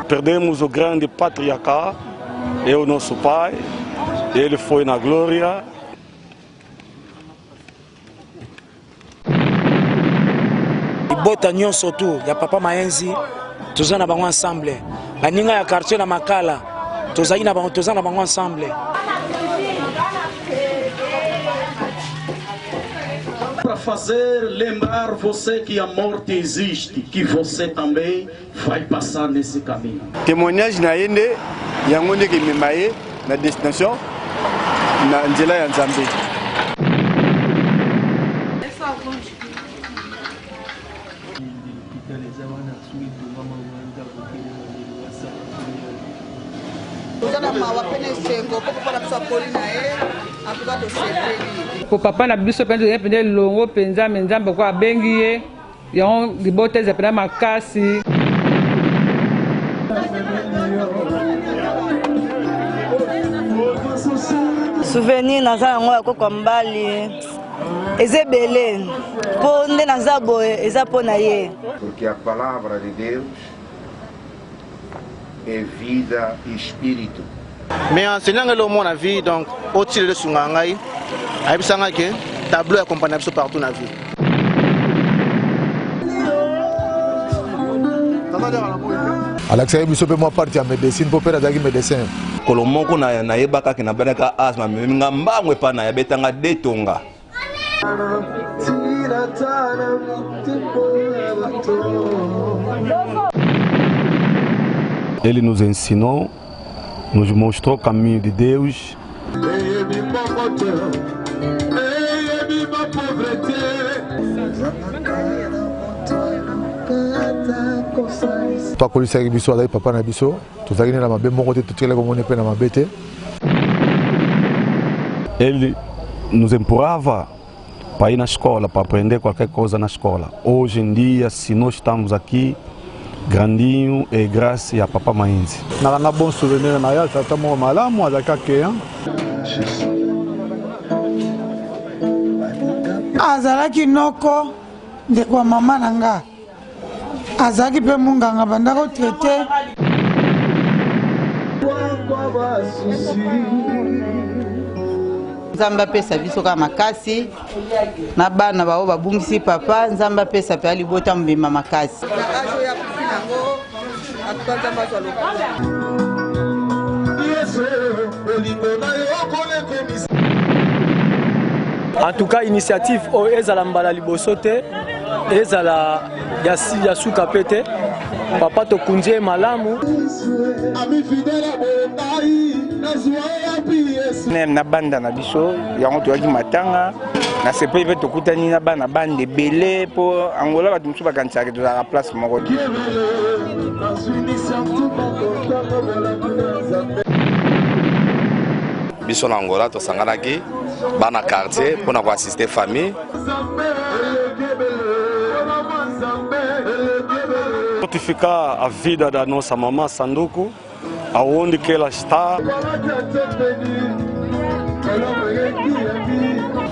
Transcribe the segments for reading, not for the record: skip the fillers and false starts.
Perdemos o grande patriarca, é o nosso pai, ele foi na glória. Bota nyonso tu ya Papa Maenzi tozana bango ensemble. Baninga ya quartier na Makala tozana bango ensemble. Para fazer lembrar você que a morte existe, que você também vai passar nesse caminho. Témoignage na yende yango ndeke memaye na destination na nzela ya Nzambe. Pour papa na biso penza yepende longo penza Nzambe kwa bengi ye yango libota za pena makasi. Souvenir naza yango ya koko mbali ezebele po nde naza boye eza po na ye. Porque a palavra de Deus é vida e espírito. Mais enseignant le monde la vie donc au-dessus de sungangai aibisanga ke tableau accompagne biso partout na vie. Alexei biso pe moi parti à médecine pour faire des médecins. Kolomoko na yebaka ke na banaka asma minga mbangwe pa na yabetanga detonga. Ele nos ensinou, nos mostrou o caminho de Deus. Toi policier qui biso avec papa na biso, tu as gagné la mabe mon côté tu tire comme on est peine na mabete. Ele nos empurrava para ir na escola, para aprender qualquer coisa na escola. Hoje em dia, se nós estamos aqui, grandinho é graças a Papa Maenzi. Na bom souvenir na ya tata mo malamu azaka ke hein. Azalaki noko de kwa mama nanga. Azalaki pe munganga bandako traité. Nzambe apesa biso kaka makasi na bana bao babungisi papa Nzambe apesa pe alibota mbima makasi. En tout cas, initiative ezala mbala liboso te ezala ya suka pete papa to kunje malamu na banda na biso yango toyaki matanga na sepe pe tokutani na bana bande belé po Angola bato mosusu bakanisaka tozala place moko te. Biso na Angola tosanganaki bana quartier mpona koassiste famille. Fortificar a vida da nossa mamã Sanduku, aonde que ela está.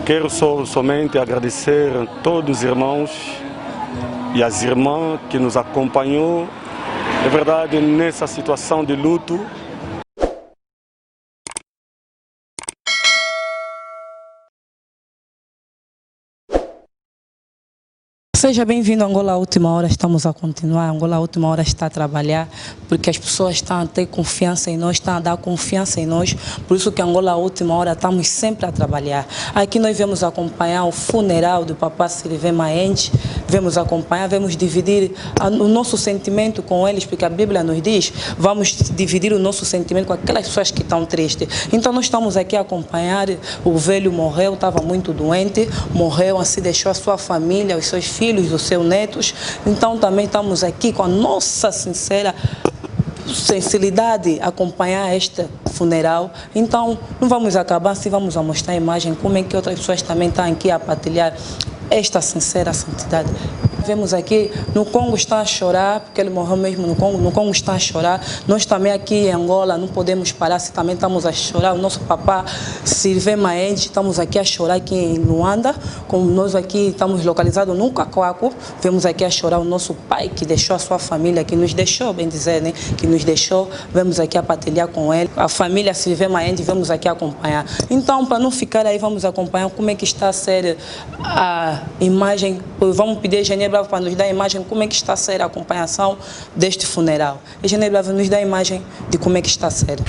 Quero somente agradecer a todos os irmãos e as irmãs que nos acompanhou. É verdade, nessa situação de luto. Seja bem-vindo a Angola à Última Hora, estamos a continuar. Angola à Última Hora está a trabalhar porque as pessoas estão a ter confiança em nós, estão a dar confiança em nós. Por isso que Angola à Última Hora estamos sempre a trabalhar. Aqui nós vamos acompanhar o funeral do Papa Sylvain Maenzi, vamos acompanhar, vamos dividir o nosso sentimento com eles, porque a Bíblia nos diz, vamos dividir o nosso sentimento com aquelas pessoas que estão tristes. Então nós estamos aqui a acompanhar, o velho morreu, estava muito doente, morreu, assim deixou a sua família, os seus filhos, os seus netos. Então também estamos aqui com a nossa sincera sensibilidade a acompanhar este funeral. Então não vamos acabar assim, vamos mostrar a imagem como é que outras pessoas também estão aqui a partilhar esta sincera santidade. vemos aqui, no Congo está a chorar, porque ele morreu mesmo no Congo está a chorar. Nós também aqui em Angola não podemos parar, se também estamos a chorar. O nosso papá Sylvain Maende, estamos aqui a chorar aqui em Luanda, como nós aqui estamos localizados no Cacoaco, vemos aqui a chorar o nosso pai que deixou a sua família, que nos deixou, bem dizer, né? Que nos deixou, vemos aqui a partilhar com ele. A família Sylvain Maende, vamos aqui acompanhar. Então, para não ficar aí, vamos acompanhar como é que está a ser a imagem. Vamos pedir a Eugênia Bravo para nos dar a imagem como é que está a ser a acompanhação deste funeral. Eugênia Bravo nos dá a imagem de como é que está a ser.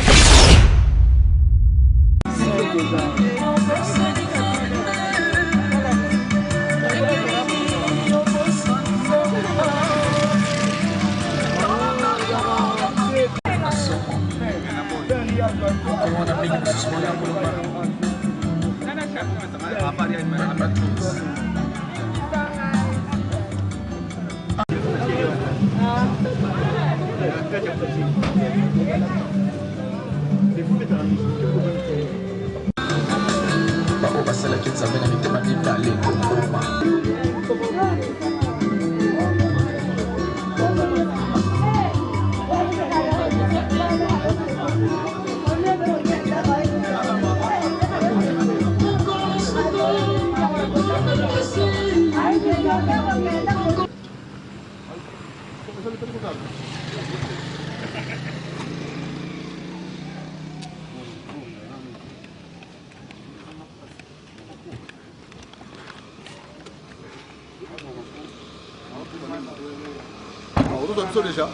Déjà.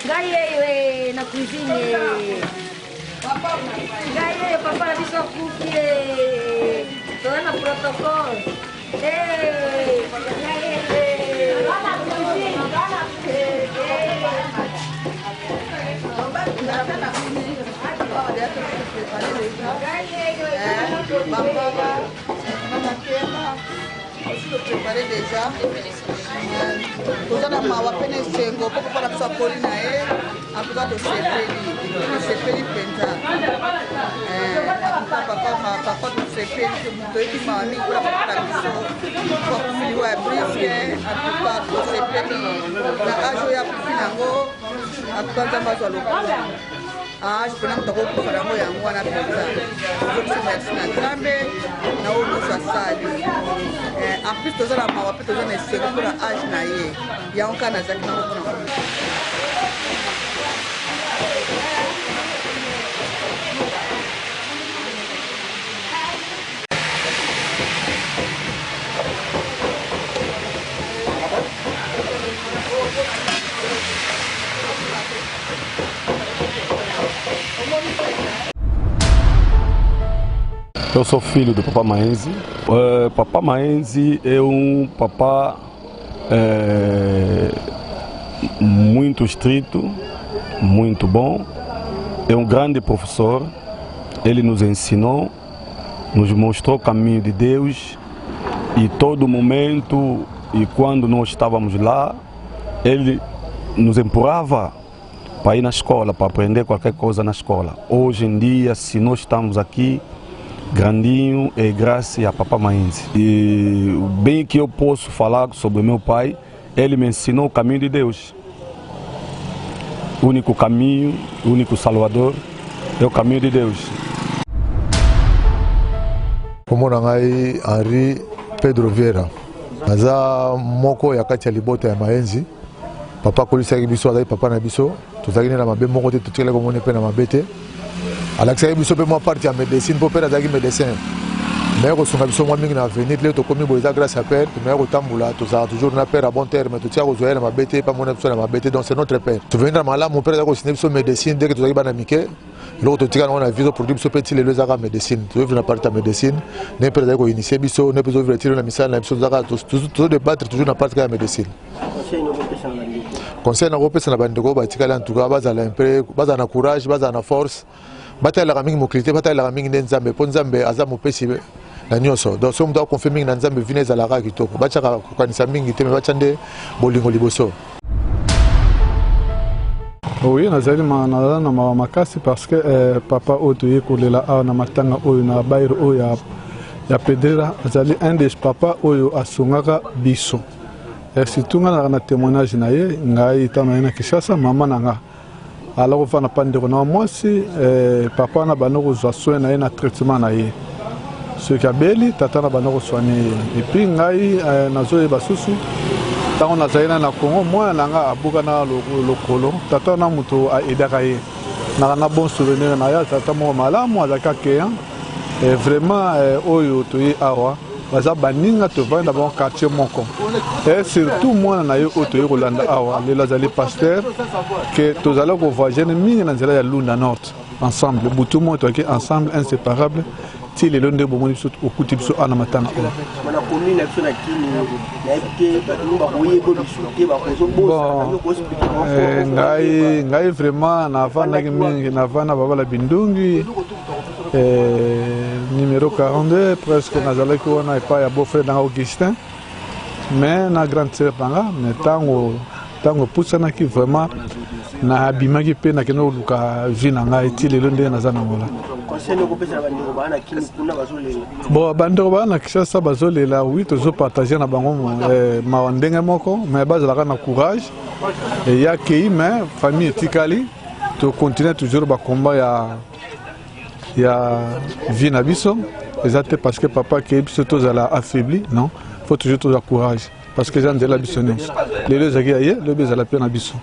Gai na cuisine. Gai papa na biso cookie. Tô na protocolo. Ei, eu preparei déjà. Tozana mawa pene sengo poko para psa polina e akuza to sepeli penza. Papa to sepeli ke muto eki mami kula para biso. Kwa kumiliwa ya briske akuza to sepeli na ajo ya kufinango akuza nzambazo lokula. Je peux pas te faire un moyen à la personne. Je suis merci à Trambe, na uno sasali. En plus, tu as la mawa, tu as les secondes pour l'âge naïe. Il y a un cas na zaki na uno. Eu sou filho do Papa Maenzi. Papa Maenzi é um papá muito estrito, muito bom. É um grande professor Ele nos ensinou, nos mostrou o caminho de Deus e todo momento, e quando nós estávamos lá, ele nos empurrava para ir na escola, para aprender qualquer coisa na escola. Hoje em dia, se nós estamos aqui, grandinho é graças a Papa Maenzi. E o bem que eu posso falar sobre meu pai, ele me ensinou o caminho de Deus. O único caminho, o único salvador é o caminho de Deus. Como nangai Henri Pedro Vieira, naza moko ya kati ya libota ya Maenzi. Papa kolisaki biso azali papa na biso, tozalaki na mabe moko te totikele komoni pe na mabe te. Alakisaki biso pe mwa parti ya médecine po père azalaki médecin. Mais kosunga biso mwa mingi na avenir leo tokomi boye eza grâce à père, mais kotambola tozala toujours na père à bon terme, totia kozwa na mabe te pa mona biso na mabe te, donc c'est notre père. Tovenir na malamu père azali kosine biso médecine dès que tozalaki bana mike. Loko totika na viso produit biso petit lelo ezaka médecine. Tozovivre na parti ya médecine, ne père azali koinitie biso, ne tozovivre tiro na misala na biso zaka tozodebattre toujours na parti ya médecine. Conseil na kopesa na bandeko batikala en tout cas bazala impre bazala na courage bazala na force batalaka mingi mokrité batalaka mingi nde nzambe po nzambe aza mopesi na nyonso donc soki mutu akonfie mingi na nzambe vine ezalaka kitoko batiaka kokanisa mingi te me batya nde bolingo liboso. Oui, nazali na mawa makasi parce que papa oyo toye kolela awa na matanga oyo na bayre oyo ya Pedrera azali un des papa oyo asungaka biso. Surtout nga na témoignage na ye ngai tana na Kinshasa mama nanga ala ko fana pandeko na mwasi papa na banoko zwa soin na ye na traitement na ye ce qui abeli tata na banoko soigner et puis ngai nazo yeba susu tango na zaina na Congo moi nanga abuka na lokolo tata na muto a edaka ye na bon souvenir na ya tata mo malamu azaka keya vraiment oyo toye awa baza baninga tovanda ba quartier moko et surtout moi na yo otoye kolanda awa le lazali pasteur que tozala ko voyager mingi na nzela ya Lunda Nord ensemble butu mo toke ensemble inséparable ti le londe bo moni biso okuti biso ana matanga na commune na biso na kini na epike ba boye bo biso te ba kozo bo ngai vraiment na vanda mingi na vanda babala bindungi numéro 42 presque nazalaki wana epai ya beau-frère nanga Augustin mais na grande sœur nanga mais tango pusanaki vraiment na abimaki mpe nakende koluka vie na ngai ti lelo nde naza nango la. Bon bandeko bana na Kinshasa bazolela oui tozopartage na bango mawa ndenge moko mais bazalaka na courage ya kei mais famille etikali tocontinue toujours bakomba ya vie na biso exactement parce que papa qui est biso tozala affaibli non faut toujours tout courage parce que j'ai la biso nyonso lelo ezaki ye le bezala pe na biso.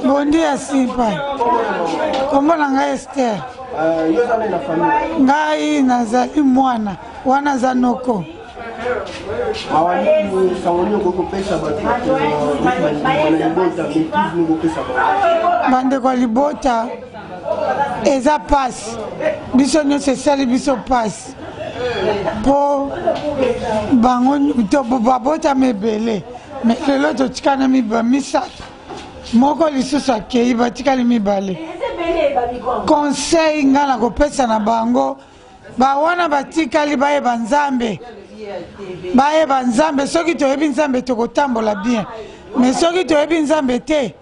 Bondi ya simpa kombo na ngai Esther ngai nazali mwana wana za noko bandeko ya libota eza pasi biso nyonso esali biso pasi mpo bango babotama ebele me lelo totikana misato moko lisusu akei batikali mibale conseil nga na kopesa na bango bawana batikali bayeba nzambe soki toyebi nzambe tokotambola bien mais soki toyebi nzambe te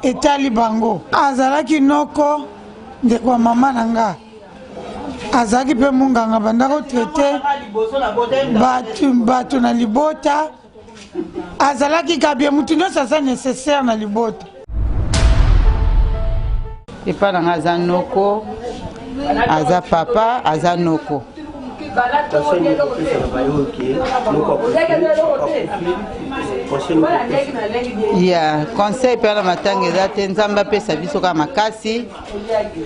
etali bango azalaki noko ndeko mama na nga azalaki mpe munganga banda kotraite bato na libota azalaki kabie mutu nyonso aza nécessaire na libota epa nanga aza noko aza papa aza noko ya conseil mpe na matanga eza te nzambe apesa biso kaka makasi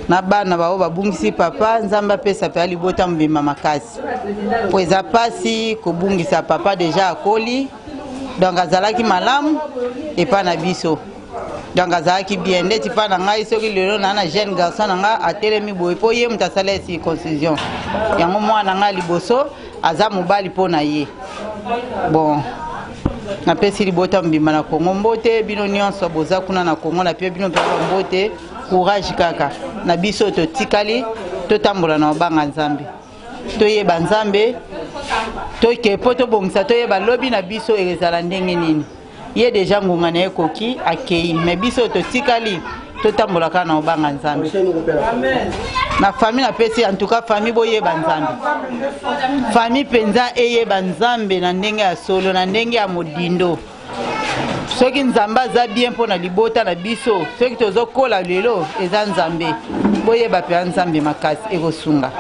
na bana bao babungisi papa nzambe apesa mpe alibota mobimba makasi po eza pasi kobungisa papa deja akoli donc azalaki malamu epa na biso donc azalaki bien ndeti mpa na ngai soki lelo na na jeune garçon na ngai atelemi boye mpo ye moto asala circoncision yango mwana na ngai liboso aza mobali mpo na ye bon napesi libota mobimba na Kongo mbote bino nyonso boza kuna na Kongo na pie bino mpe mbote courage kaka na biso to tikali to tambola na obanga nzambe to yeba nzambe to kepo to bongisa to yeba lobi na biso ezala ndenge nini ye deja ngunga na ekoki akei mais biso to tikali to tambola kana na obanga nzambe na famille na pesi en tout cas famille boyeba nzambe famille penza eyeba nzambe na ndenge ya solo na ndenge ya modindo soki nzambe aza bien mpona libota na biso soki tozokola lelo eza nzambe boyeba mpe nzambe makasi ekosunga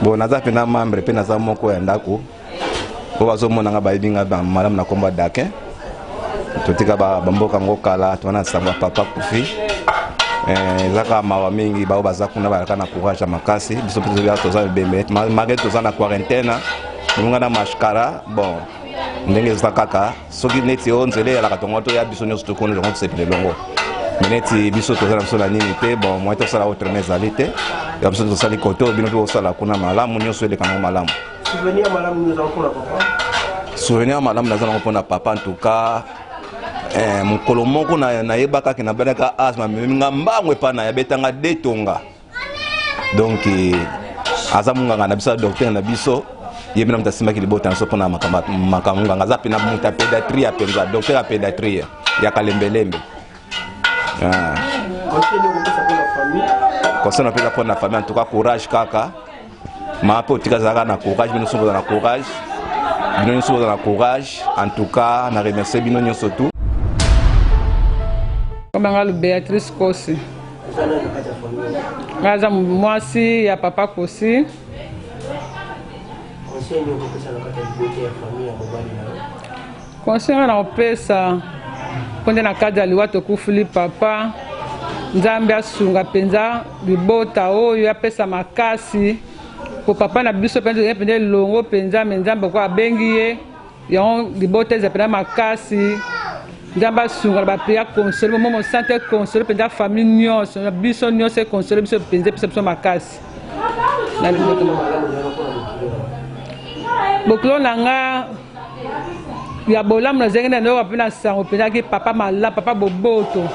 bon naza pena membre mpe naza moko ya ndako po bazomonanga bayebinga malamu na kombo dake totika bamboka ngo kala twana sango papa kufi ezaka mawa mingi bao baza kuna balaka na courage makasi biso mpe toza bembe malgré toza na quarantaine bonga na mashkara bon ndenge eza kaka soki neti o nzele yalaka tongo toya biso nyonso tokoni longo tosepele longo neti biso toza na biso na nini te bon moye tosala autrement ezali te ya biso tosali kote bino mpe osala kuna malamu nyonso eleka nango malamu souvenir malamu naza nango mpona papa en tout cas mokolo moko nayebaka ke nabenaka asma meminga mbangwe epa na yabetanga detonga donc aza monganga na biso ya docteur na biso ye bina mutasimbaki libota na so mpona makambo nganga aza pena muta pédiatrie apenza docteur ya pédiatrie ya kalembelembe conseil napesa mpona famille en tout cas courage kaka maa mpe otika zalaka na courage bino nyonso boza na courage bino nyonso boza na courage en tout cas na remercie bino nyonso tu Komanga Beatrice Kosi ngaza mwasi ya papa Kosi conseil na opesa ponde na kada liwa tokufuli papa nzambe asunga penza libota oyo apesa makasi po papa na biso pende longo penza nzambe kwa abengi ye yango libota eza pena makasi nzambe asunga bapria console momo sante console penza famille nyonso biso nyonso console biso penza biso makasi na libota boklo nanga ya bolamu na zenge na ndo pe na sango penza ki papa mala papa boboto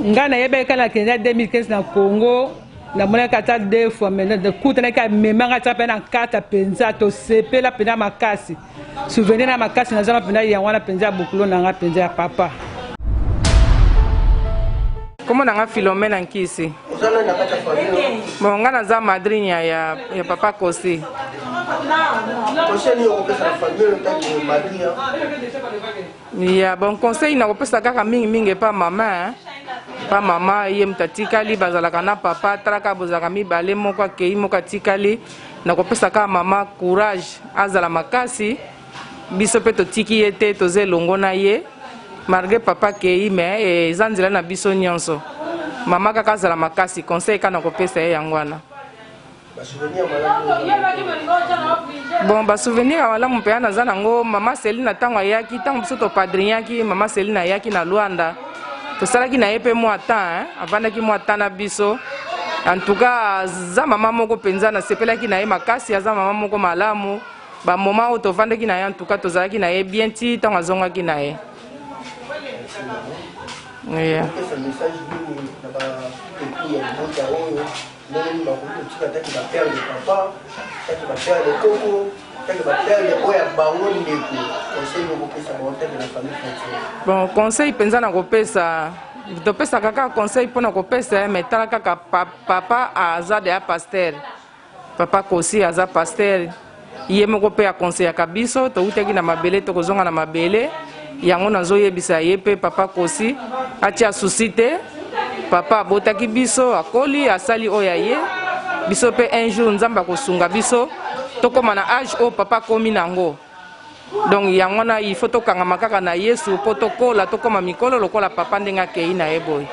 nga na yebeka na Kenya 2015 na Congo na mona kata 2 fois maintenant de kutana ka memanga ta pe na kata penza to sepela pena makasi souvenir na makasi na zama pena ya wana penza boklo nanga penza ya papa Comment nanga Philomena Nkisi bon nga na za madrinya ya papa Kosi ya bon conseil na kopesa kaka mingi pa mama ye mtatikali bazalaka na papa traka bozaka mibale moko akei moko atikali na kopesa kaka mama courage azala makasi biso pe totiki ye te toze longo na ye malgré papa kei me eza nzela na biso nyonso mama kaka azala makasi conseil kana kopesa ye yango wana bon basouvenir ya malamu mpe naza nango mama Celine ntango ayaki ntango biso topadrinyaki mama Celine ayaki na Luanda tosalaki na ye mpe mwa temps avandaki mwa temps na biso en tout cas za mama moko mpenza nasepelaki na ye makasi aza mama moko malamu bamoma oyo tovandaki na ye en tout cas tozalaki na ye bien ti ntango azongaki na ye bon conseil penza na kopesa topesa kaka conseil mpona kopesa me tala kaka papa aza de ya pasteur papa Kosi aza pasteur ye moko mpe akonseyaka biso toutaki na mabele tokozonga na mabele yango nazoyebisa ye mpe papa Kosi atia susi te papa abotaki biso akoli asali oyo ye biso mpe un jour nzambe akosunga biso tokoma na age oyo papa akomi nango donc yango na il faut tokangama kaka na Yesu mpo tokola tokoma mikolo lokola papa ndenge akei na ye boye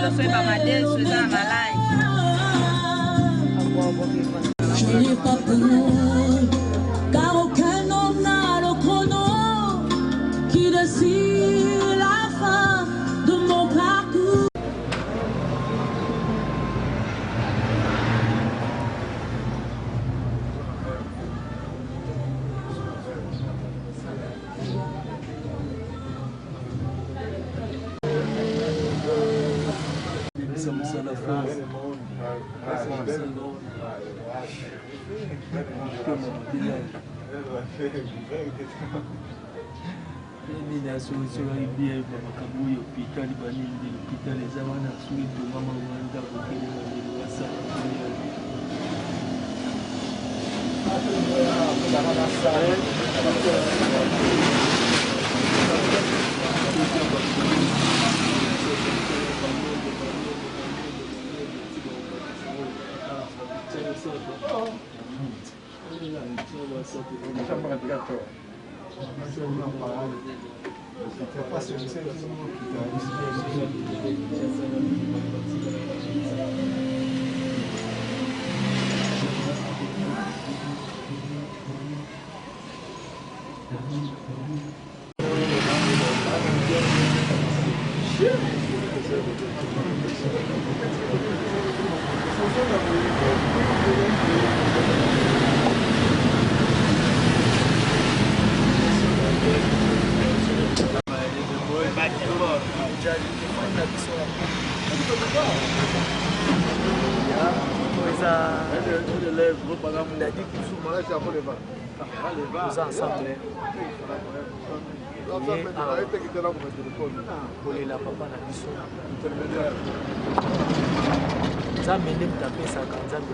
loso eba madeso eza na malangi. Je n'ai pas peur, car aucun homme n'a le chrono qui décide la fin de mon parcours. Nina solution bien makambo ya hôpital banini hôpital eza wana soki tomama wanda kokele na lelo basala kolela papa na biso nzambe nde moto apesaka nzambe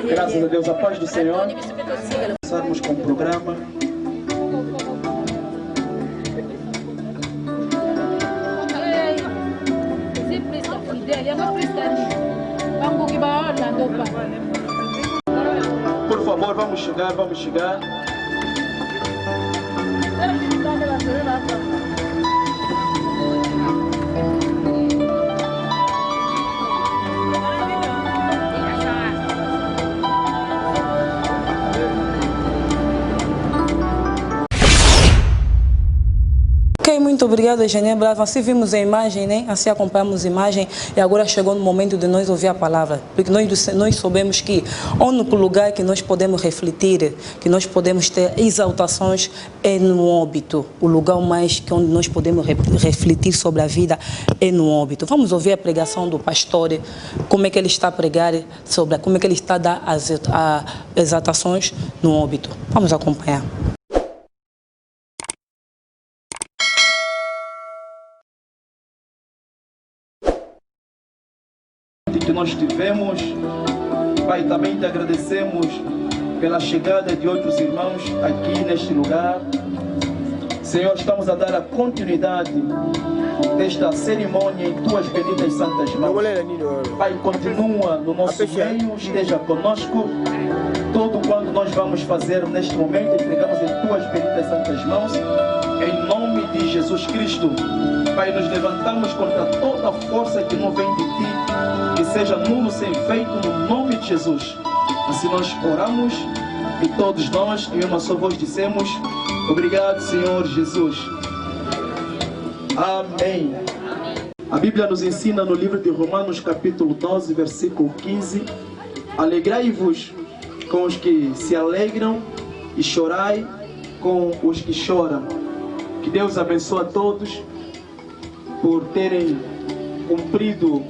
Graças a Deus, a paz do Senhor. Começarmos com o programa. Por favor, vamos chegar, vamos chegar. Ok, muito obrigado, Eugênia Brava. Assim vimos a imagem, né? Assim acompanhamos a imagem e agora chegou no momento de nós ouvir a palavra. Porque nós soubemos que o único lugar que nós podemos refletir, que nós podemos ter exaltações é no óbito. O lugar mais que onde nós podemos refletir sobre a vida é no óbito. Vamos ouvir a pregação do pastor, como é que ele está a pregar, sobre como é que ele está a dar as exaltações no óbito. Vamos acompanhar. Que nós tivemos, Pai, também te agradecemos pela chegada de outros irmãos aqui neste lugar. Senhor, estamos a dar a continuidade desta cerimônia em tuas benditas santas mãos. Pai, continua no nosso meio, esteja conosco. Tudo quanto nós vamos fazer neste momento, entregamos em tuas benditas santas mãos. Em nome de Jesus Cristo, Pai, nos levantamos contra toda a força que não vem de ti, que seja nulo sem efeito, no nome de Jesus. Assim nós oramos e todos nós, em uma só voz, dissemos: obrigado, Senhor Jesus. Amém. A Bíblia nos ensina no livro de Romanos, capítulo 12, versículo 15: alegrai-vos com os que se alegram e chorai com os que choram. Que Deus abençoe a todos por terem cumprido.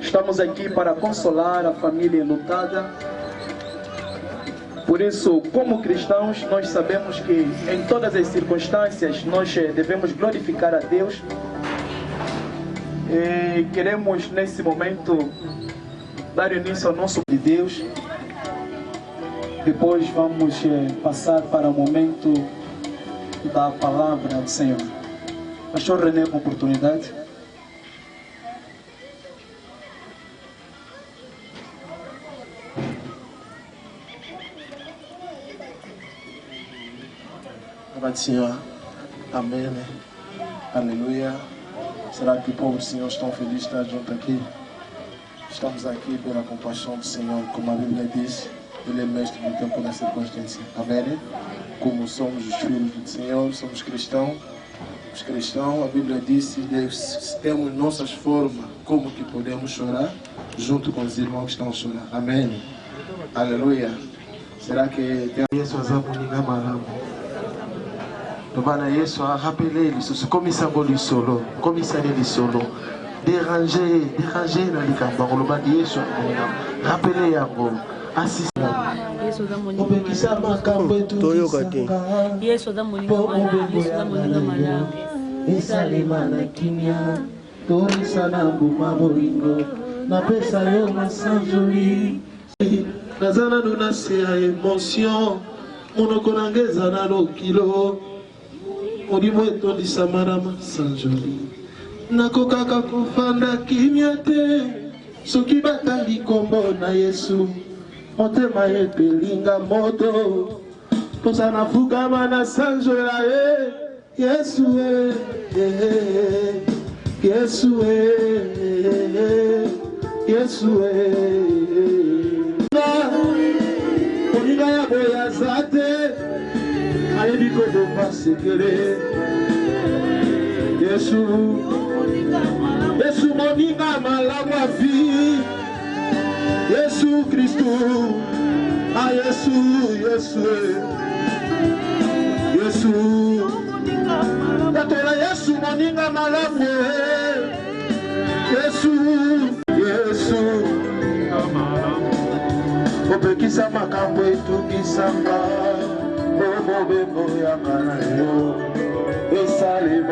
Estamos aqui para consolar a família enlutada. Por isso, como cristãos, nós sabemos que em todas as circunstâncias nós devemos glorificar a Deus. E queremos nesse momento dar início ao nosso de Deus. Depois vamos passar para o momento da palavra do Senhor. Pastor René, com oportunidade. Glória ao Senhor. Amém. Aleluia. Será que o povo do Senhor estão felizes de estar junto aqui? Estamos aqui pela compaixão do Senhor, como a Bíblia diz. Ele é mestre do tempo e da circunstância. Amém. Como somos os filhos do Senhor, somos cristãos. Os cristãos, a Bíblia diz, se temos nossas formas, como que podemos chorar junto com os irmãos que estão a chorar. Amém. Aleluia. Será que tem Yesu azabu ninga malamu? Tobana Yesu a rappelé lisusu komisa ngoli solo, komisa ngoli solo. Déranger na likamba kolobaki Yesu aninga. Rappelé yango. Assist. Obekisa makambo toyoka te. Yesu da moninga malamu, Yesu da moninga malamu. Esalema na kimia, torisa na mbuma moringo, na pesa yo masanjoli. Nazana nuna se ya emotion, monoko nangeza na lokilo. Modimo etondisa marama sanjoli. Nakokaka kofanda kimia te, soki batali kombo na Yesu. Motema epelinga moto, posa na fukama na sanjola Yesu Yesu Yesu Moninga ya boya zate, ayebi kodoma sekele Yesu moninga malamu avi Yesu Kristo, Yesu Tatola Yesu moninga malamu Yesu Opekisa makambo etukisanga Bobo bembo ya kana yo Esale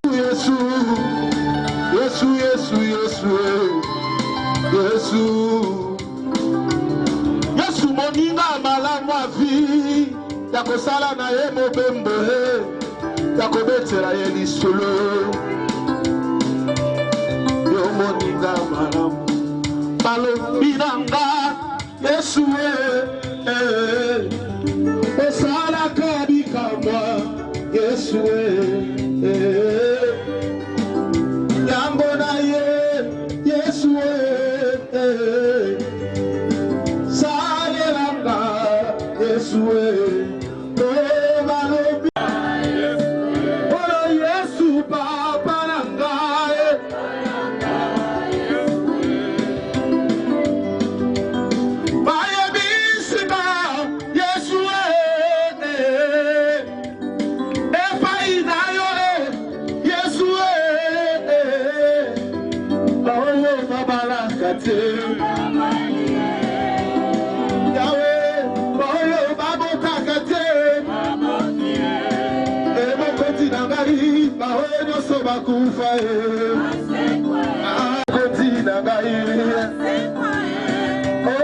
Yesu moninga malamu avi ya kosala na ye mobembo ya kobetela ye lisolo yo moninga malamu balobi nanga Yesu osalaka bikamwa Yesu yambo na ye Yesu Yesu bakufa akoti na ngai oh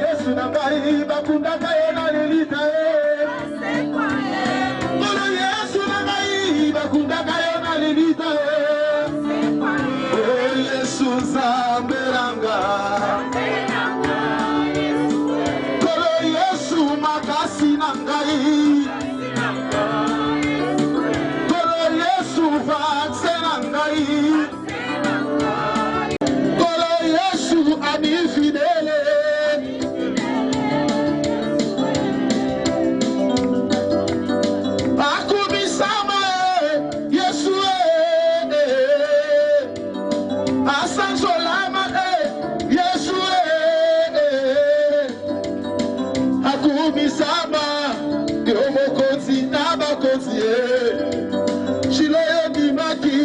Yesu na ngai bakunda kaye na lelita oh Yesu na ngai bakunda kaye na lelita oh Yesu zamberanga oh Yesu makasi na ngai Kolo Yesu ami fidele Akumisama Yesu Asansolama Yesu Akumisama Yomokoti nabakoti Shiloyo dimaki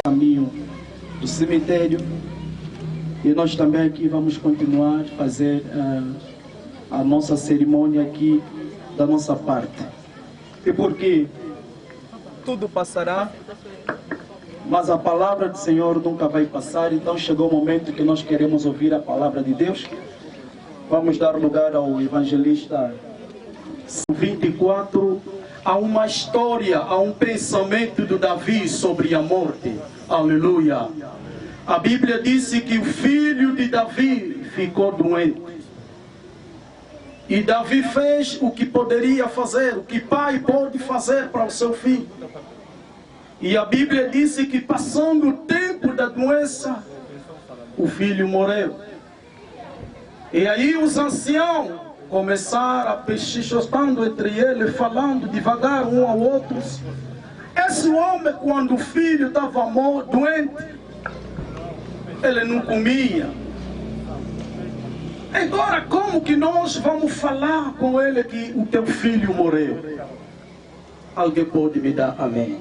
caminho do cemitério e nós também aqui vamos continuar a fazer a nossa cerimônia aqui da nossa parte. E porque tudo passará, mas a palavra do Senhor nunca vai passar, então chegou o momento que nós queremos ouvir a palavra de Deus. Vamos dar lugar ao evangelista 24. Há uma história, há um pensamento do Davi sobre a morte. Aleluia. A Bíblia disse que o filho de Davi ficou doente. E Davi fez o que poderia fazer, o que pai pode fazer para o seu filho. E a Bíblia disse que passando o tempo da doença, o filho morreu. E aí os anciãos começaram a pechinchando entre eles, falando devagar um ao outro. Esse homem, quando o filho estava doente, ele não comia. Agora, como que nós vamos falar com ele que o teu filho morreu? Alguém pode me dar amém?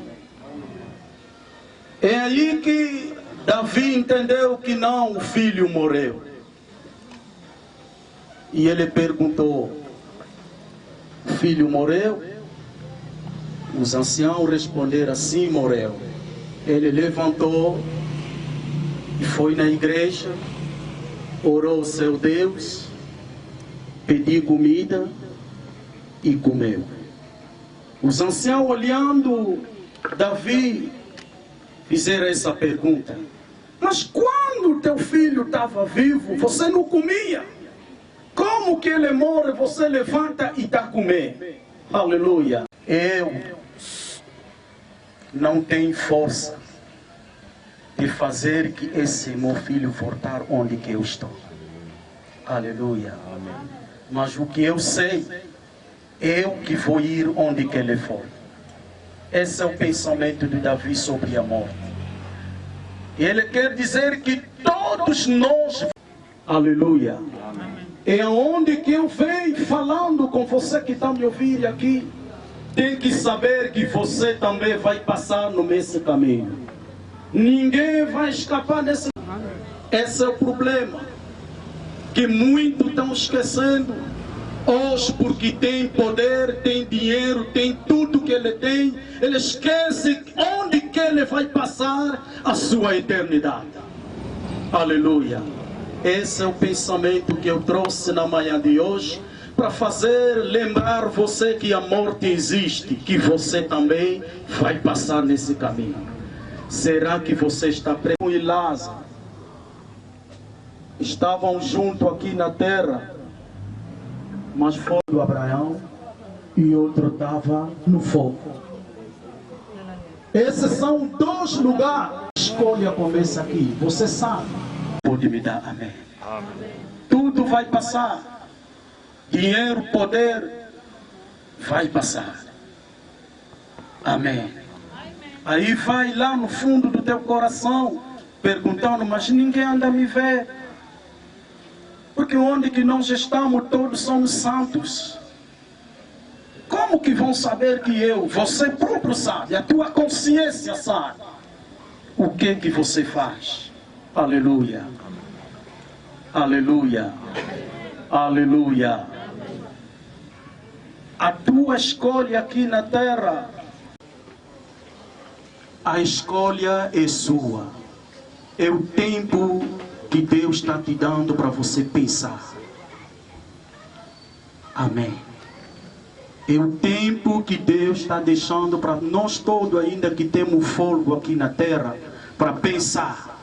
É aí que Davi entendeu que não, o filho morreu. E ele perguntou: o filho morreu? Os anciãos responderam: sim, morreu. Ele levantou e foi na igreja, orou ao seu Deus, pediu comida e comeu. Os anciãos, olhando Davi, fizeram essa pergunta: mas quando teu filho estava vivo, você não comia? Como que ele morre, você levanta e dá a comer? Aleluia. Eu não tenho força de fazer que esse meu filho voltar onde que eu estou. Aleluia. Amém. Mas o que eu sei, eu que vou ir onde que ele for. Esse é o pensamento de Davi sobre a morte. Ele quer dizer que todos nós... Aleluia. Amém. É onde que eu venho falando com você que está me ouvindo aqui. Tem que saber que você também vai passar no mesmo caminho. Ninguém vai escapar desse caminho. Esse é o problema. Que muitos estão esquecendo. Hoje, porque tem poder, tem dinheiro, tem tudo que ele tem, ele esquece onde que ele vai passar a sua eternidade. Aleluia. Esse é o pensamento que eu trouxe na manhã de hoje, para fazer lembrar você que a morte existe, que você também vai passar nesse caminho. Será que você está preso? E Lázaro estavam juntos aqui na terra, mas foi do Abraão e outro estava no fogo. Esses são dois lugares. Escolha começa aqui, você sabe. Pode me dar amém. Amém. Tudo vai passar. Dinheiro, poder, vai passar. Amém. Aí vai lá no fundo do teu coração, perguntando, mas ninguém anda a me ver. Porque onde que nós estamos, todos somos santos. Como que vão saber que eu? Você próprio sabe, a tua consciência sabe. O que você faz? Aleluia. Aleluia. Aleluia. A tua escolha aqui na terra, a escolha é sua. É o tempo que Deus está te dando para você pensar. Amém. É o tempo que Deus está deixando para nós todos, ainda que temos fôlego aqui na terra, para pensar.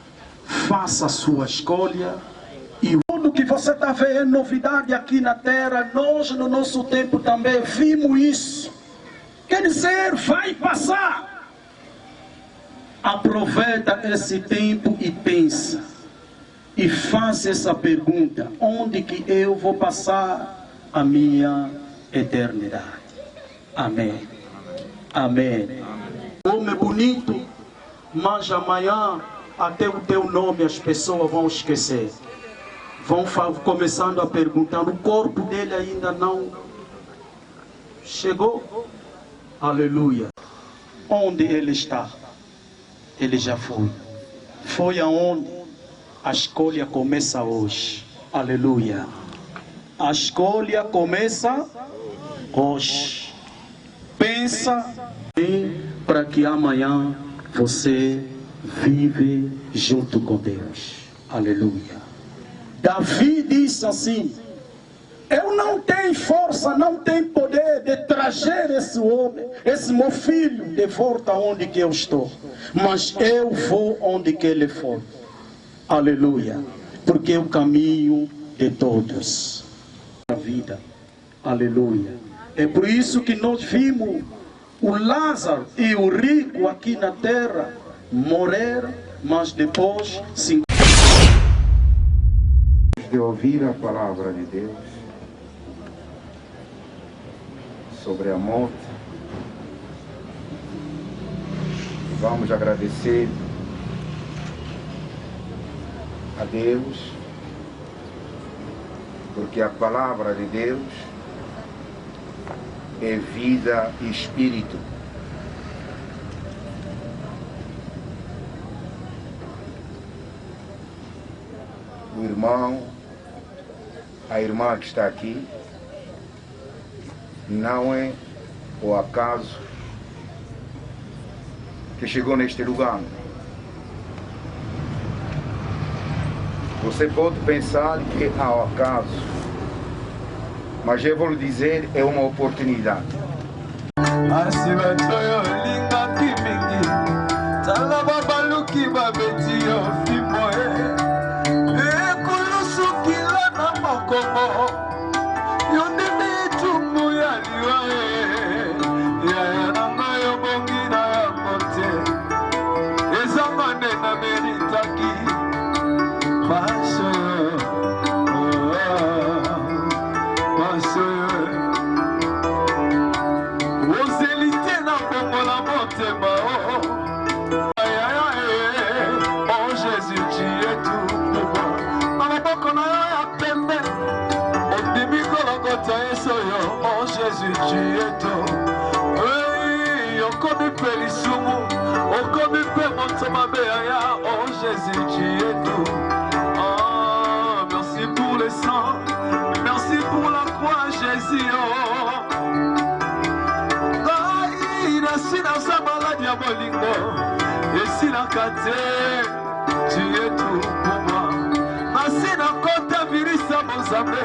Faça a sua escolha. E tudo que você está vendo é novidade aqui na terra. Nós, no nosso tempo, também vimos isso. Quer dizer, vai passar. Aproveita esse tempo e pensa. E faça essa pergunta: onde que eu vou passar a minha eternidade? Amém. Amém. Homem bonito, mas amanhã até o teu nome as pessoas vão esquecer. Vão começando a perguntar, o corpo dele ainda não chegou? Aleluia. Onde ele está? Ele já foi. Foi aonde? A escolha começa hoje. Aleluia. A escolha começa hoje. Pensa para que amanhã você vive junto com Deus. Aleluia. Davi disse assim: eu não tenho força, não tenho poder de trazer esse homem, esse meu filho, de volta onde que eu estou. Mas eu vou onde que ele for. Aleluia. Porque é o caminho de todos. A vida. Aleluia. É por isso que nós vimos o Lázaro e o rico aqui na terra morrer, mas depois se... De ouvir a palavra de Deus sobre a morte, vamos agradecer a Deus, porque a palavra de Deus é vida e espírito. O irmão, a irmã que está aqui, não é o acaso que chegou neste lugar. Você pode pensar que é ao acaso, mas eu vou lhe dizer, é uma oportunidade. Merci pour le sang, merci pour la croix, Jésus. Tu es tout pour moi. Merci encore ta virisa, mon Zambé.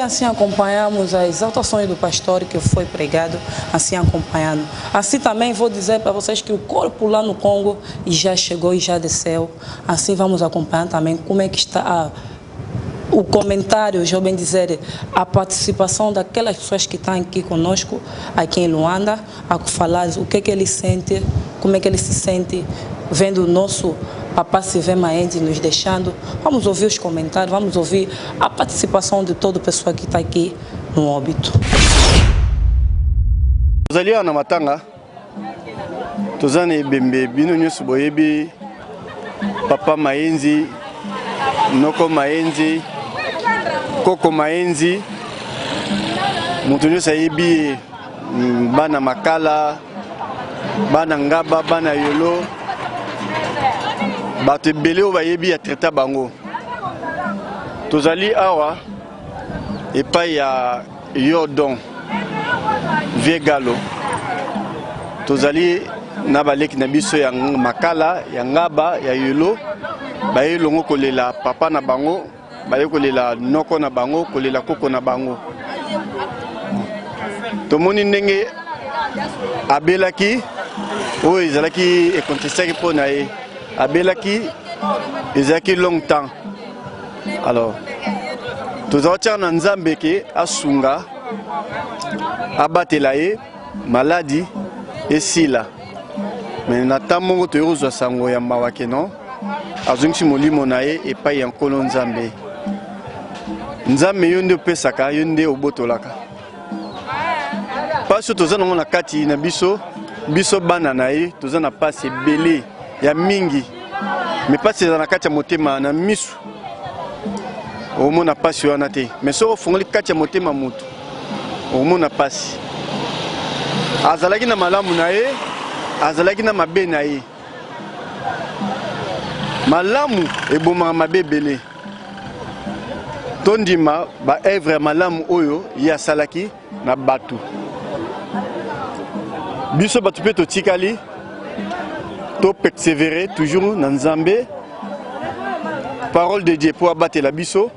assim acompanhamos a exaltação do pastor que foi pregado, assim acompanhando. Assim também vou dizer para vocês que o corpo lá no Congo já chegou e já desceu. Assim vamos acompanhar também como é que está o comentário, já bem dizer, a participação daquelas pessoas que estão aqui conosco, aqui em Luanda, a falar o que ele sente, como é que ele se sente vendo o nosso Papa Sylvain Maenzi nos deixando. Vamos ouvir os comentários, vamos ouvir a participação de toda a pessoa que está aqui no óbito. Tozalia na matanga, tozane bembe bino nyusu boyebi, Papa Maenzi, Noko Maenzi, Koko Maenzi, mutu nyusu ayebi bana Makala, bana Ngaba, bana Yolo. Bato ebele oyo bayebi ya traita bango. Tozali awa epai ya Yordon Viegalo. Tozali na baleki na biso ya Makala, ya Ngaba, ya Yolo. Baye longo kolela papa na bango, baye kolela Noko na bango, kolela Koko na bango. Tomoni ndenge abelaki oyo ezalaki ekontestaki mpo na ye. Abelaki ezalaki longtemps. Alors tozaotia na Nzambe ke asunga abatela ye maladi esila. Mais na tamongo toyozwa sango ya mawa ke non azongisi molimo na ye epai ya Nkolo Nzambe. Nzambe yo nde opesaka, yo nde obotolaka. Pasi toza nango na kati na biso bana na ye toza na pasi ebele ya mingi. Mais pasi na kati ya motema na misu omona pasi wana te. Mais soko fongoli kati ya motema mutu omona pasi. Azalaki na malamu na ye, azalaki na mabe na ye. Malamu ebomaka mabe ebele. Tondima ba evre malamu oyo ya salaki na batu. Biso batu pe totikali to persévérer toujours na Nzambe. Parole de Dieu pour abattre la biso.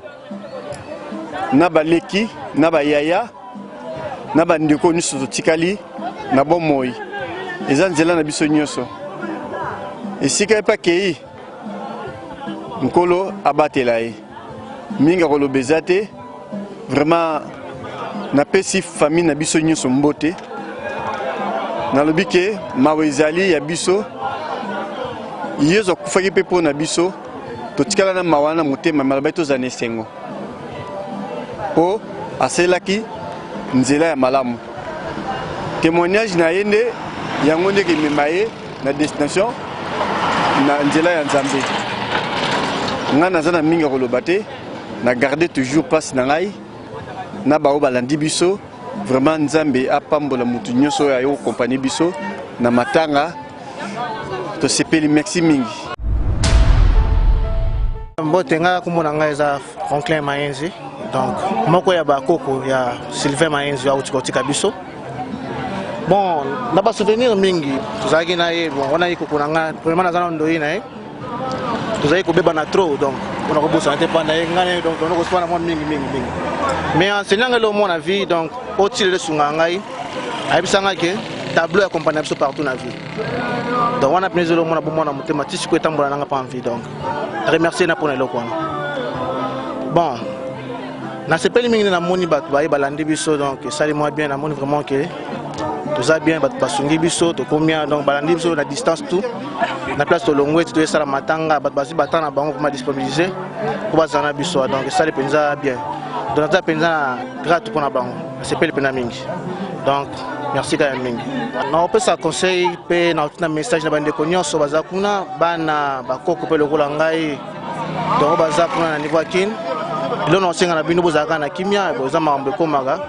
Na baleki, na bayaya, na bandeko nyuso totikali na bomoi. Eza nzela na biso nyonso. Esika epa kei Nkolo abatela ye. Minga kolobeza te. Vraiment na pesi famille na biso nyonso mbote. Nalobi ke mawe ezali ya biso yezo kufaki pe po na biso totikala na mawana motema maloba tozana esengo o aselaki nzela ya malamu. Témoignage na yende yango ndeke memaye na destination na nzela ya Nzambe. Nga naza na mingi koloba te, na garder toujours place na ngai na bao balandi biso. Vraiment Nzambe apambola mutu nyonso ya yo compagnie biso na matanga to sepeli merci mingi. Mbotenga kumona ngai za Franklin Maenzi, donc moko ya bakoko ya Sylvain Maenzi au tikotika biso. Bon, na ba souvenir mingi tozaki na ye, bon wana iko kunanga vraiment nazana ndoi na ye. Tozaki ko beba na trop, donc on a kobosa na te pa na ye ngane, donc on a kospana mo mingi. Mais enseignant le mon avis, donc au titre de Sungangai, aibisanga ke tableau accompagné biso partout na vie. Donc on a pris le mon abomona na motema tisi ko tambola nanga pa envie, donc remercier na pona lokwana. Bon, na sepeli mingi na moni bat ba balandi biso, donc sali moi bien na moni vraiment que tout ça bien bat basungi biso to combien, donc balandi biso na distance tout na place to longwe to esala matanga bat basi batana bango pour disponibiliser pour bazana biso, donc sali penza bien. Donc nous avons gratuit pour nous. C'est pas le peine mingi. Donc merci quand même mingi. On peut ça conseil, peut na message na bande konyo so bazakuna bana bakoko pe le kolangai. Donc bazakuna na niveau kin. Lo no senga na bino bozaka na kimia boza mambe komaga.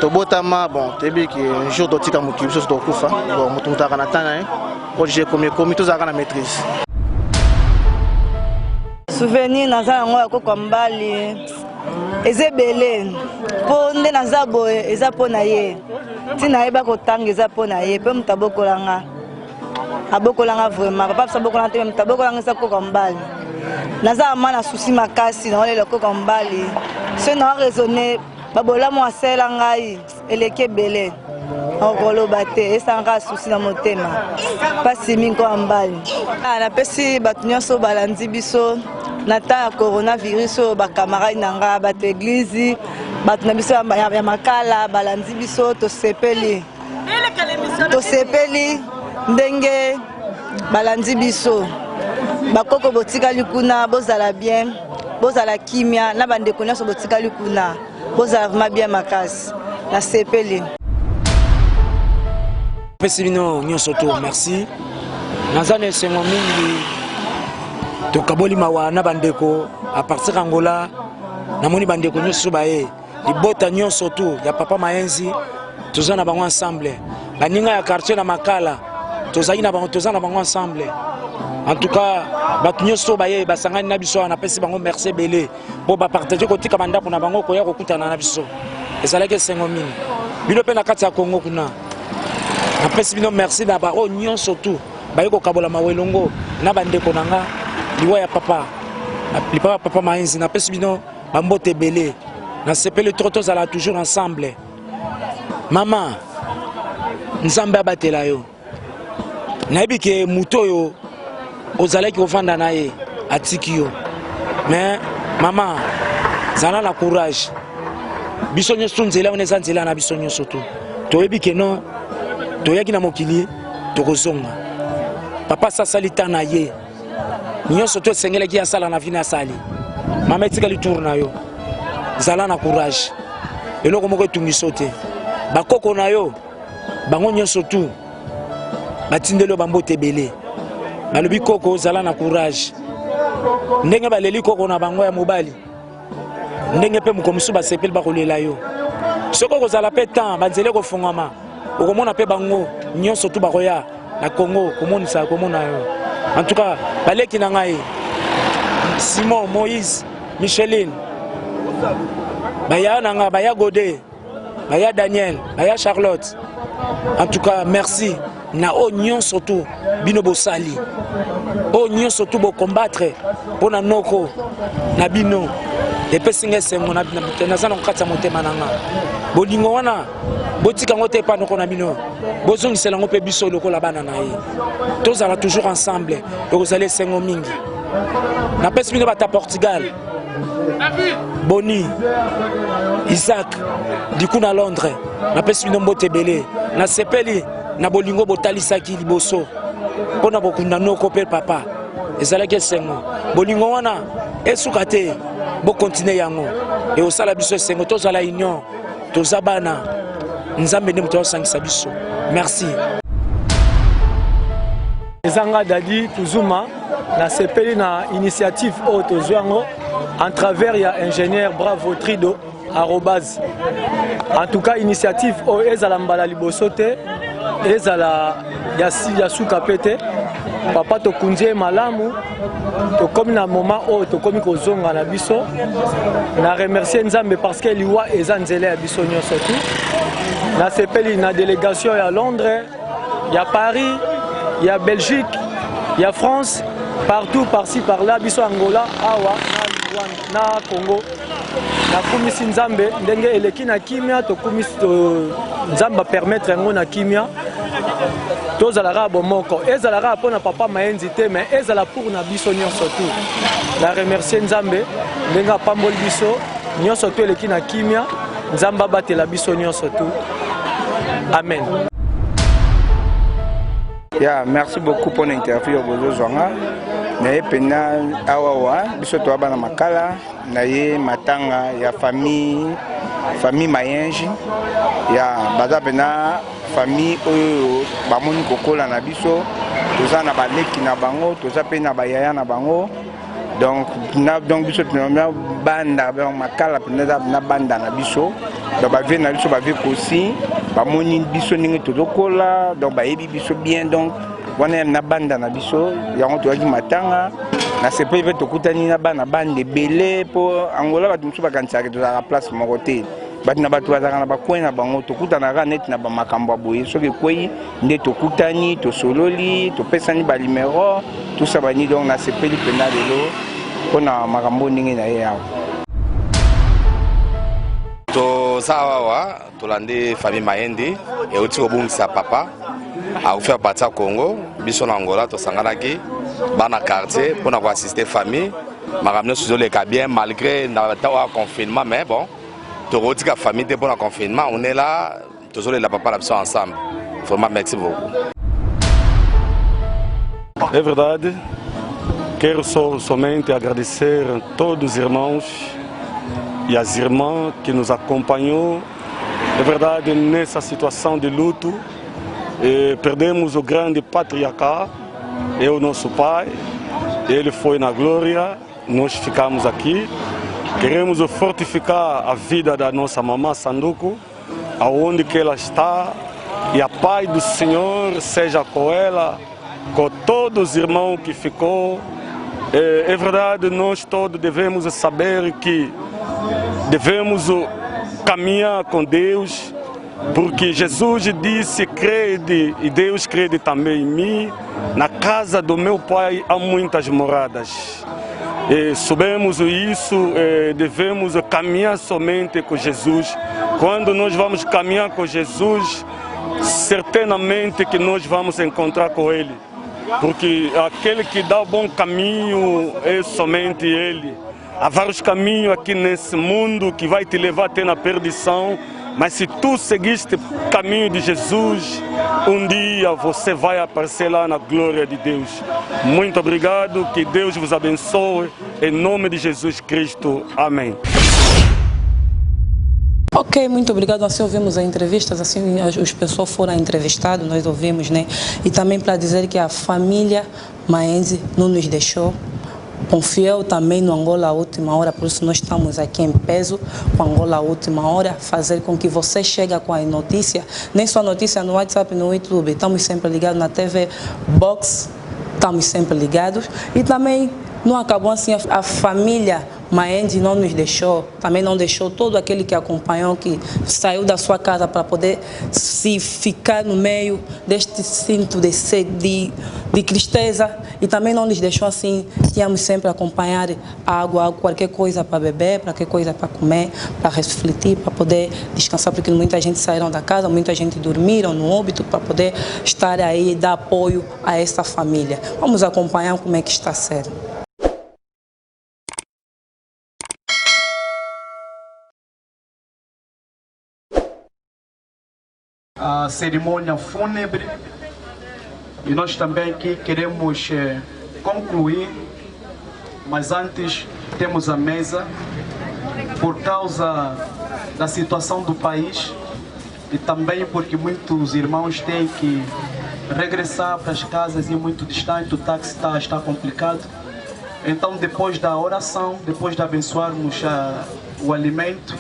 To botama bon tebi ki un jour to tika mukibiso to kufa. Bon mutu mutaka na tana pour j'ai comme to zaka na maîtrise. Souvenir naza ngo yakoko mbali. Ezebele po nde naza boye eza po na ye tina yeba kotanga eza po na ye pe mutabokolanga abokolanga vraiment papa sabokolanga te mutabokolanga eza koko mbali naza amana susi makasi na ole koko mbali so na raisonner babola mo asela ngai eleke belé okoloba te esanga susi na motema pasi minko ambali na pesi bato nyonso balandi biso na temps ya coronavirus oyo bakamarade na nga bato église bato na biso ya makala balandi biso tosepeli ndenge balandi biso bakoko botikali kuna bozala bien bozala kimia na bandeko nyonso botikali kuna bozala vraiment bien makasi na sepeli pesi bino nyonso to merci naza na esengo mingi tokaboli mawa na bandeko a partir Angola namoni bandeko nyonso baye libota nyonso to ya papa Mayenzi toza na bango ensemble baninga ya quartier na makala toza na bango ensemble. En tout cas bato nyonso baye basangani na biso na pesi bango merci belé po ba partager ko tika banda pona bango ko ya ko kutana na biso ezalaki esengo mingi bino pe na kati ya Congo kuna na pesi bino merci na ba o nyonso to baye ko kabola mawelongo na bandeko nanga liwa ya papa papa Mayenzi na pesi bino bambote belé na sepele trotos ala toujours ensemble. Mama nzambe abatela yo nayebi ke muto yo ozalaki ofanda na ye atiki yo mais mama zala na courage biso nyonso nzela oneza nzela na biso nyonso to toyebi ke non toyaki na mokili tokozonga papa sasali ta na ye nyonso to esengelaki asala na vina asali mama etikali tour na yo zala na courage eloko moko etungiso te bakoko na yo bango nyonso tu batindelo bambote belé balobi koko zala na courage ndenge baleli koko na bango ya mobali ndenge pe mukomusu basepeli bakolela yo soko kozala pe temps banzele kofungama okomona pe bango nyonso tu bakoya na Congo komonisa komona yo. En tout cas baleki na ngai Simon Moïse Micheline baya nanga baya Godé baya Daniel baya Charlotte. En tout cas merci na onyon surtout bino bosali onyon surtout bo combattre pona noko na bino epesinga sengo na sana kokatsa motema nanga bolingo wana botika ngote pa noko na bino bozongisela ngo pe biso lokola bana na ye tozala toujours ensemble okozala sengo mingi na pesi bino bata Portugal Boni Isaac diku na Londres na pesi bino mbote belé na sepeli na bolingo botalisaki liboso pona bokunda noko pe papa ezalaki sengo bolingo wana esuka te bo continuer yango e osala biso sengo tozala union tozabana nzambe nde moto osangisa biso merci. Ezanga dadi tuzuma na sepeli na initiative o tozwango en travers ya ingénieur Bravo Trido arobase. En tout cas initiative o ezala mbala liboso te ezala ya suka pete papa tokunje malamu tokomi na moment o tokomi kozonga na biso na remercier nzambe parce que liwa eza nzela ya biso nyonso tu na sepeli na délégation ya Londres ya Paris ya Belgique ya France partout par-ci par-là biso Angola awa na Congo na kumisi nzambe ndenge eleki na kimia tokumisi nzamba permettre ngo na kimia tozalaka bomoko ezalaka mpona papa Mayenzi te mais ezala pour na biso nyonso tu na remercier nzambe ndenge apamboli biso nyonso tu eleki na kimia nzamba batela biso nyonso tu amen. Yeah, merci beaucoup pour l'interview bozozwanga naye pena awawa biso to bana makala naye matanga ya famille Mayenzi ya baza pena famille oyo bamoni kokola na biso toza na baleki na bango toza pe na bayaya na bango donc biso tuna banda makala pena na banda na biso donc bave na biso bave kosi bamoni biso ninge tozokola donc bayebi biso bien donc wana na banda na biso yango toyaki matanga na sepeli pe tokutani na bana bande belé po Angola bato mosusu bakanisaka tozala place moko te bato na bato bazalaka na bakwei na bango tokutanaka neti na bamakambo ya boye soki ekwei nde tokutani tosololi topesani balimero tosabani donc na sepeli mpena lelo mpona makambo ndenge na ye awa. toza awa tolandi famille Mayendi euti kobungisa papa akufi aparti ya Congo biso na Angola tosanganaki bana quartier mpona koassiste famille makambo nyonso ezoleka bien malgré na ntango ya confinement mais bon tokotika famille te mpona confinement on est là tozolela papa na biso ensemble vraiment merci beaucoup. É verdade, quero somente agradecer a todos os irmãos e as irmãs que nos acompanhou. É verdade, nessa situação de luto, perdemos o grande patriarca, é o nosso pai, ele foi na glória, nós ficamos aqui. Queremos fortificar a vida da nossa mamã Sanduku, aonde que ela está, e a paz do Senhor seja com ela, com todos os irmãos que ficou. É verdade, nós todos devemos saber que devemos caminhar com Deus, porque Jesus disse, crede, e Deus crede também em mim, na casa do meu Pai há muitas moradas. Sabemos isso, devemos caminhar somente com Jesus. Quando nós vamos caminhar com Jesus, certamente que nós vamos encontrar com Ele, porque aquele que dá o bom caminho é somente Ele. Há vários caminhos aqui nesse mundo que vai te levar até na perdição, mas se tu seguiste o caminho de Jesus, um dia você vai aparecer lá na glória de Deus. Muito obrigado, que Deus vos abençoe, em nome de Jesus Cristo. Amém. Ok, muito obrigado. Assim ouvimos as entrevistas, assim os pessoas foram entrevistados, nós ouvimos, né? E também para dizer que a família Mayenzi não nos deixou. Confiou também no Angola à última hora, por isso nós estamos aqui em peso com Angola à última hora, fazer com que você chegue com a notícia, nem só notícia no WhatsApp, no YouTube, estamos sempre ligados na TV Box, estamos sempre ligados. E também não acabou assim, a família Mayenzi não nos deixou, também não deixou todo aquele que acompanhou, que saiu da sua casa para poder se ficar no meio deste cinto de tristeza, e também não nos deixou assim, tínhamos sempre a acompanhar água, qualquer coisa para beber, qualquer coisa para comer, para refletir, para poder descansar, porque muita gente saíram da casa, muita gente dormiram no óbito para poder estar aí e dar apoio a essa família. Vamos acompanhar como é que está sendo. A cerimônia fúnebre, e nós também aqui queremos concluir, mas antes temos a mesa, por causa da situação do país e também porque muitos irmãos têm que regressar para as casas e muito distante, o táxi está complicado. Então, depois da oração, depois de abençoarmos o alimento,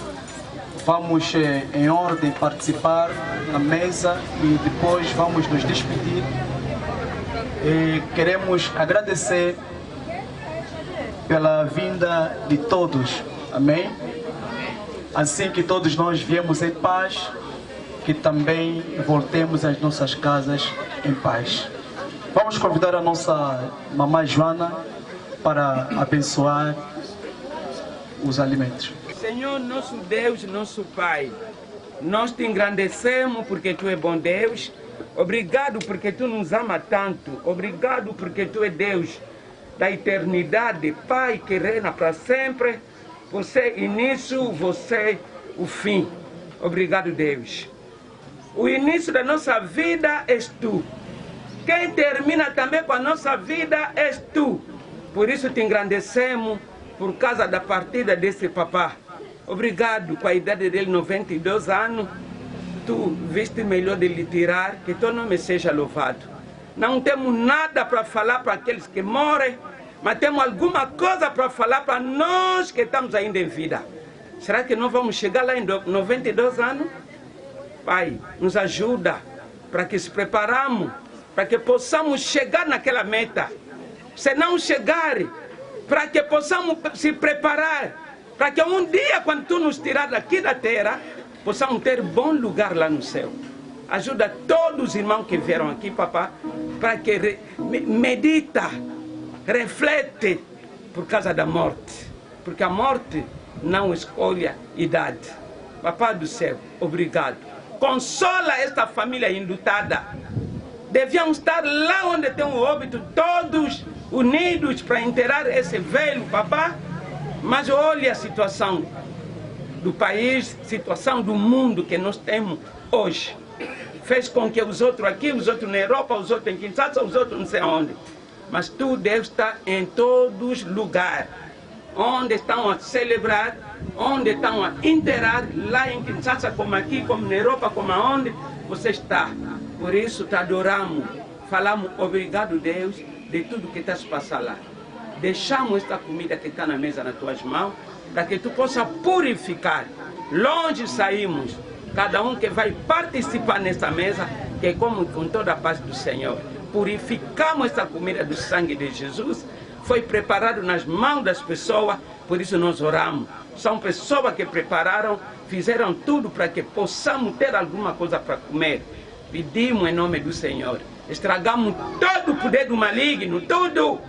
vamos em ordem participar na mesa e depois vamos nos despedir. E queremos agradecer pela vinda de todos, amém? Assim que todos nós viemos em paz, que também voltemos às nossas casas em paz. Vamos convidar a nossa mamãe Joana para abençoar os alimentos. Senhor, nosso Deus, nosso Pai, nós te engrandecemos porque Tu é bom Deus. Obrigado porque Tu nos ama tanto. Obrigado porque Tu é Deus da eternidade, Pai que reina para sempre. Você é início, você é o fim. Obrigado, Deus. O início da nossa vida és Tu. Quem termina também com a nossa vida és Tu. Por isso te engrandecemos por causa da partida desse papá. Obrigado, com a idade dele, 92 anos, tu viste melhor de lhe tirar, que teu nome seja louvado. Não temos nada para falar para aqueles que morrem, mas temos alguma coisa para falar para nós que estamos ainda em vida. Será que nós vamos chegar lá em 92 anos? Pai, nos ajuda para que se preparamos, para que possamos chegar naquela meta. Se não chegar, para que possamos se preparar, para que um dia, quando tu nos tirar daqui da terra, possamos ter bom lugar lá no céu. Ajuda todos os irmãos que vieram aqui, papá, para que medita, reflete por causa da morte. Porque a morte não escolhe idade. Papai do céu, obrigado. Consola esta família enlutada. Deviam estar lá onde tem o óbito, todos unidos para enterrar esse velho papá. Mas olha a situação do país, situação do mundo que nós temos hoje. Fez com que os outros aqui, os outros na Europa, os outros em Kinshasa, os outros não sei onde. Mas tu Deus está em todos os lugares. Onde estão a celebrar, onde estão a enterrar, lá em Kinshasa, como aqui, como na Europa, como aonde você está. Por isso te adoramos, falamos obrigado Deus de tudo que está se passando lá. Deixamos esta comida que está na mesa nas tuas mãos, para que tu possa purificar. Longe saímos, cada um que vai participar nessa mesa, que come com toda a paz do Senhor. Purificamos esta comida do sangue de Jesus, foi preparado nas mãos das pessoas, por isso nós oramos. São pessoas que prepararam, fizeram tudo para que possamos ter alguma coisa para comer. Pedimos em nome do Senhor. Estragamos todo o poder do maligno, tudo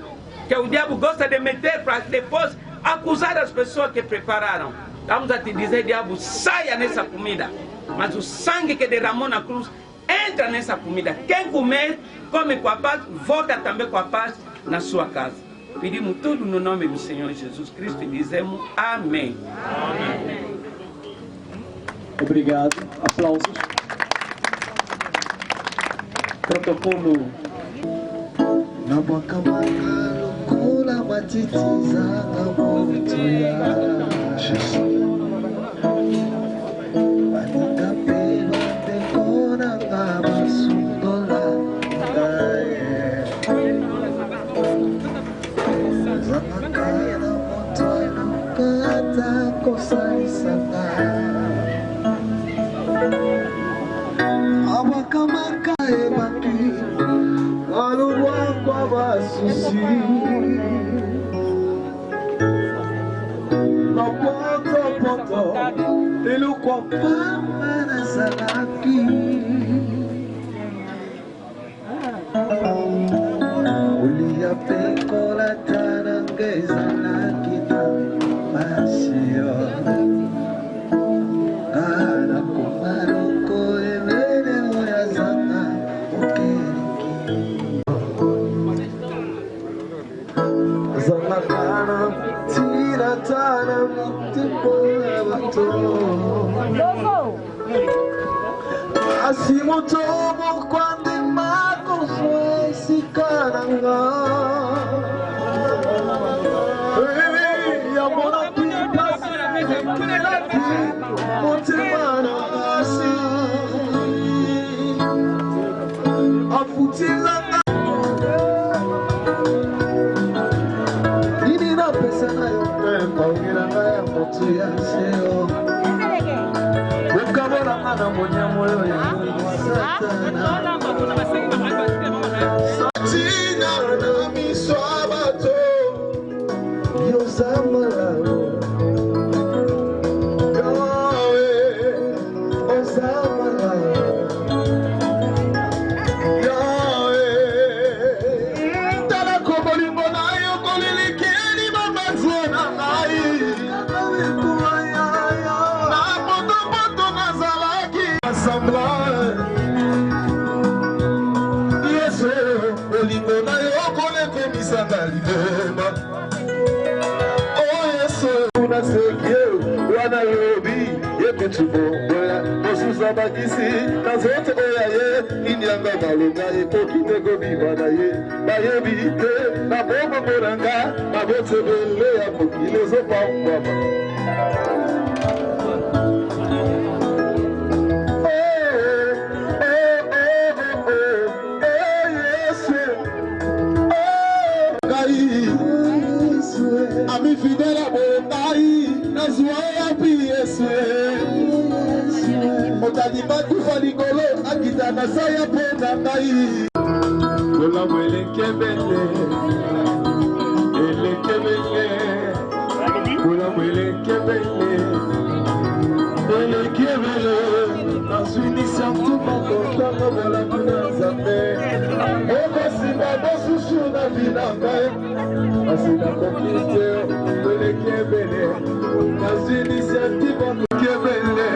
que o diabo gosta de meter para depois acusar as pessoas que prepararam. Vamos a te dizer, diabo, saia nessa comida. Mas o sangue que derramou na cruz entra nessa comida. Quem comer, come com a paz, volta também com a paz na sua casa. Pedimos tudo no nome do Senhor Jesus Cristo e dizemos amém. Amém. Obrigado. Aplausos. Protocolo. Na boca loucura batizada muito Jesus. Batica pelo decora na sundola. Zanakana moto kata kosa sana. Abakamaka ebaki aluwa kwa basusi na poto ilikuwa pamba na salaki ulia pekola tarangeza na kita masio ana kumaruko emene oyazana Zanakana tira tana mitipo ya bato Asimoto kwande mako swesi karanga Ya mona pipa sinati Motemana asi Afutila Ukabona mwana moyo ya Satana Satina na miswabato Yosamala Yahweh Osamala Yahweh Tala kobolimbo na yo kolilikeni mamazona ngai Yesu, olingo na yo kone komisanga liboma. Oh Yesu, unasekie wana yobi yeke chubongola mosusa bakisi na zote oya ye inyanga malonga ye kokitego bibana ye bayebi te na bobo moranga na bote bele ya kokile zo pambama. Ami fidèle à Bonai, Nazoua pi Yesu. Motaliba kufa ligolo, akita nasaya pona ngai. Kola mwele kebele, ele kebele. Kola mwele kebele, ele kebele. Nasuni santu makota kola kuna zambe. Eba simba bosusu na vinanga. Asina kokite, ele kebele. Nas initiatives kebele.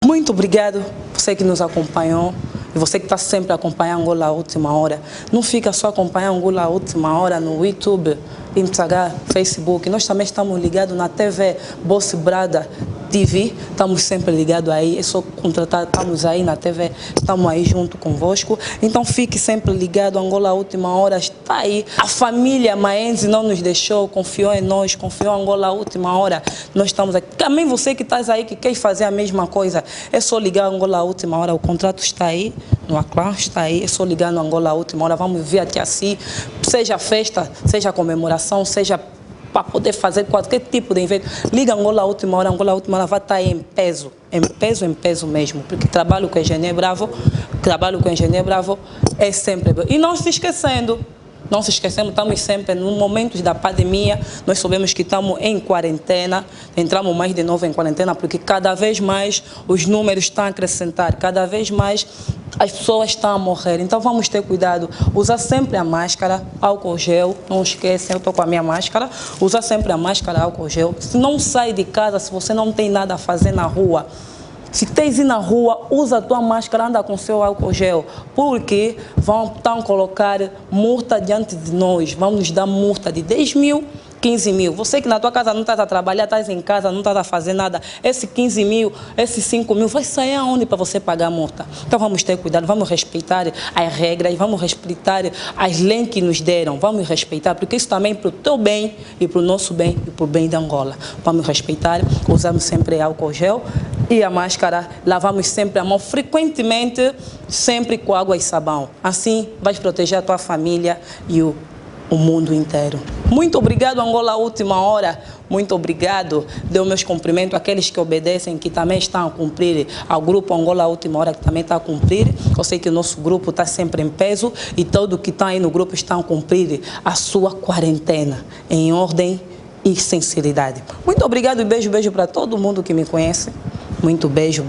Muito obrigado você que nos acompanhou e você que está sempre acompanhando Angola à Última Hora. Não fica só acompanhando Angola à Última Hora no YouTube, Instagram, Facebook. Nós também estamos ligados na TV Boss Brada TV, estamos sempre ligados aí, é só contratar, estamos aí na TV, estamos aí junto convosco. Então fique sempre ligado, Angola à Última Hora está aí. A família Maenzi não nos deixou, confiou em nós, confiou em Angola à Última Hora. Nós estamos aqui. Também você que está aí, que quer fazer a mesma coisa, é só ligar Angola à Última Hora, o contrato está aí, no Aclan está aí, é só ligar no Angola à Última Hora, vamos ver até assim, seja festa, seja comemoração, seja para poder fazer qualquer tipo de evento. Liga Angola à Última Hora, Angola à Última Hora vai estar aí em peso mesmo, porque trabalho com o Engenheiro Bravo, é sempre bom. E não se esquecendo, estamos sempre no momento da pandemia, nós sabemos que estamos em quarentena, entramos mais de novo em quarentena, porque cada vez mais os números estão a acrescentar, cada vez mais as pessoas estão a morrer. Então vamos ter cuidado, usar sempre a máscara, álcool gel, não esquecem, eu estou com a minha máscara, usar sempre a máscara, álcool gel. Se não sai de casa, se você não tem nada a fazer na rua, se tens ir na rua, usa a tua máscara, anda com seu álcool gel, porque vão colocar multa diante de nós, vão nos dar multa de 10 mil, 15 mil. Você que na tua casa não estás a trabalhar, estás em casa, não estás a fazer nada, esse 15 mil, esses 5 mil, vai sair aonde para você pagar a multa? Então vamos ter cuidado, vamos respeitar as regras, vamos respeitar as leis que nos deram, vamos respeitar, porque isso também é para o teu bem e para o nosso bem e para o bem da Angola. Vamos respeitar, usamos sempre álcool gel e a máscara, lavamos sempre a mão frequentemente, sempre com água e sabão. Assim vais proteger a tua família e o mundo inteiro. Muito obrigado, Angola à Última Hora. Muito obrigado. Deu meus cumprimentos àqueles que obedecem, que também estão a cumprir, ao grupo Angola à Última Hora, que também está a cumprir. Eu sei que o nosso grupo está sempre em peso e todo que está aí no grupo está a cumprir a sua quarentena em ordem e sinceridade. Muito obrigado e beijo para todo mundo que me conhece. Muito beijo,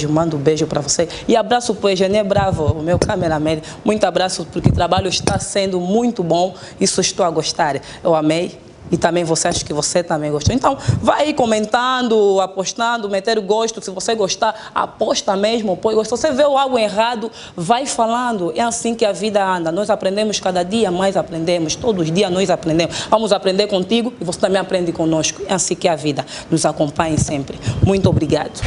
mando um beijo para você. E abraço para o Engenheiro Bravo, o meu cameraman. Muito abraço, porque o trabalho está sendo muito bom. Isso estou a gostar. Eu amei. E também você acha que você também gostou. Então, vai aí comentando, apostando, meter o gosto. Se você gostar, aposta mesmo, põe gosto. Se você vê algo errado, vai falando. É assim que a vida anda. Nós aprendemos cada dia, mais aprendemos. Todos os dias nós aprendemos. Vamos aprender contigo e você também aprende conosco. É assim que a vida nos acompanha sempre. Muito obrigado.